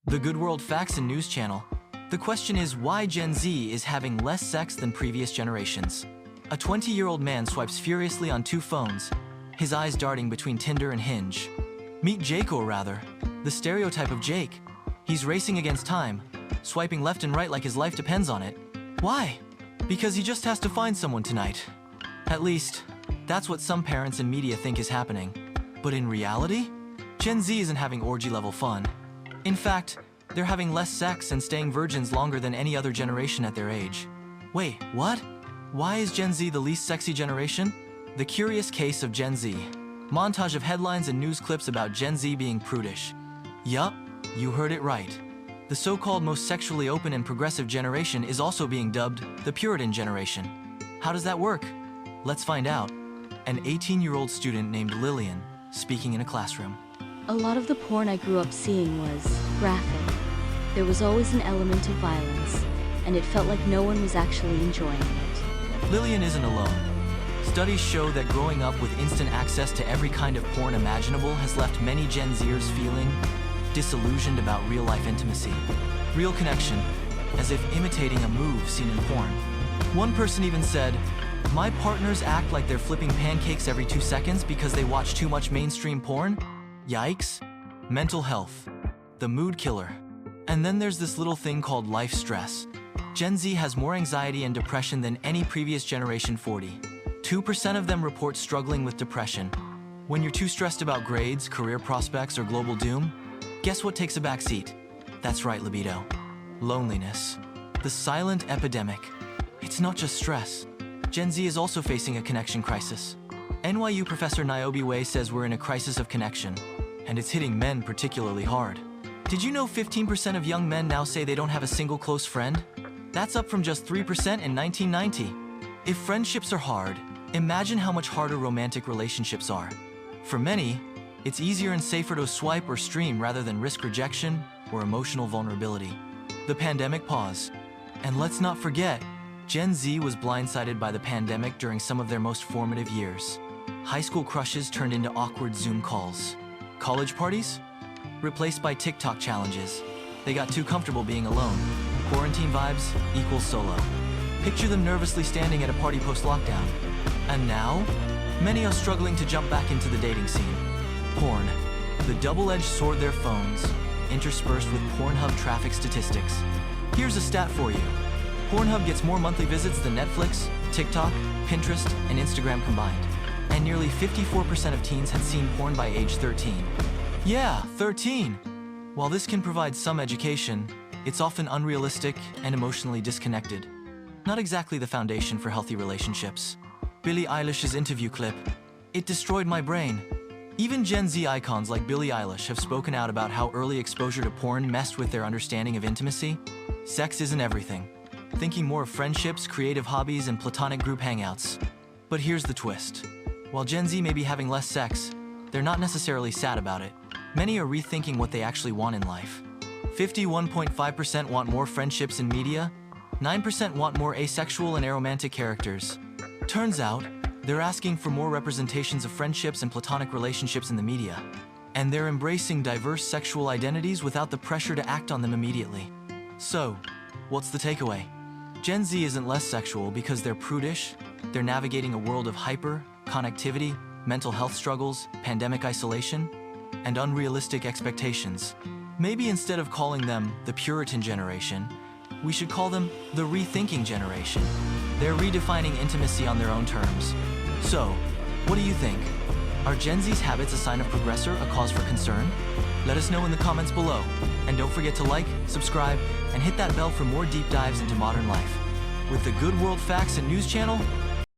The Good World Facts and News channel. The question is why Gen Z is having less sex than previous generations. A 20-year-old man swipes furiously on two phones, his eyes darting between Tinder and Hinge. Meet Jake, or rather, the stereotype of Jake. He's racing against time, swiping left and right like his life depends on it. Why? Because he just has to find someone tonight. At least, that's what some parents and media think is happening. But in reality, Gen Z isn't having orgy-level fun. In fact, they're having less sex and staying virgins longer than any other generation at their age. Wait, what? Why is Gen Z the least sexy generation? The Curious Case of Gen Z. Montage of headlines and news clips about Gen Z being prudish. Yup, you heard it right. The so-called most sexually open and progressive generation is also being dubbed the Puritan generation. How does that work? Let's find out. An 18-year-old student named Lillian, speaking in a classroom. A lot of the porn I grew up seeing was graphic. There was always an element of violence, and it felt like no one was actually enjoying it. Lillian isn't alone. Studies show that growing up with instant access to every kind of porn imaginable has left many Gen Zers feeling disillusioned about real-life intimacy, real connection, as if imitating a move seen in porn. One person even said, "My partners act like they're flipping pancakes every 2 seconds because they watch too much mainstream porn." Yikes. Mental health. The mood killer. And then there's this little thing called life stress. Gen Z has more anxiety and depression than any previous generation. 42% of them report struggling with depression. When you're too stressed about grades, career prospects, or global doom, guess what takes a backseat? That's right, libido. Loneliness. The silent epidemic. It's not just stress. Gen Z is also facing a connection crisis. NYU professor Niobe Wei says we're in a crisis of connection, and it's hitting men particularly hard. Did you know 15% of young men now say they don't have a single close friend? That's up from just 3% in 1990. If friendships are hard, imagine how much harder romantic relationships are. For many, it's easier and safer to swipe or stream rather than risk rejection or emotional vulnerability. The pandemic pause. And let's not forget, Gen Z was blindsided by the pandemic during some of their most formative years. High school crushes turned into awkward Zoom calls. College parties? Replaced by TikTok challenges. They got too comfortable being alone. Quarantine vibes equals solo. Picture them nervously standing at a party post-lockdown. And now, many are struggling to jump back into the dating scene. Porn. The double-edged sword their phones, interspersed with Pornhub traffic statistics. Here's a stat for you. Pornhub gets more monthly visits than Netflix, TikTok, Pinterest, and Instagram combined. And nearly 54% of teens had seen porn by age 13. Yeah, 13! While this can provide some education, it's often unrealistic and emotionally disconnected. Not exactly the foundation for healthy relationships. Billie Eilish's interview clip. It destroyed my brain. Even Gen Z icons like Billie Eilish have spoken out about how early exposure to porn messed with their understanding of intimacy. Sex isn't everything. Thinking more of friendships, creative hobbies, and platonic group hangouts. But here's the twist. While Gen Z may be having less sex, they're not necessarily sad about it. Many are rethinking what they actually want in life. 51.5% want more friendships in media, 9% want more asexual and aromantic characters. Turns out, they're asking for more representations of friendships and platonic relationships in the media. And they're embracing diverse sexual identities without the pressure to act on them immediately. So, what's the takeaway? Gen Z isn't less sexual because they're prudish. They're navigating a world of hyper-connectivity, mental health struggles, pandemic isolation, and unrealistic expectations. Maybe instead of calling them the Puritan generation, we should call them the rethinking generation. They're redefining intimacy on their own terms. So, what do you think? Are Gen Z's habits a sign of progress or a cause for concern? Let us know in the comments below. And don't forget to like, subscribe, and hit that bell for more deep dives into modern life. With the Good World Facts and News channel,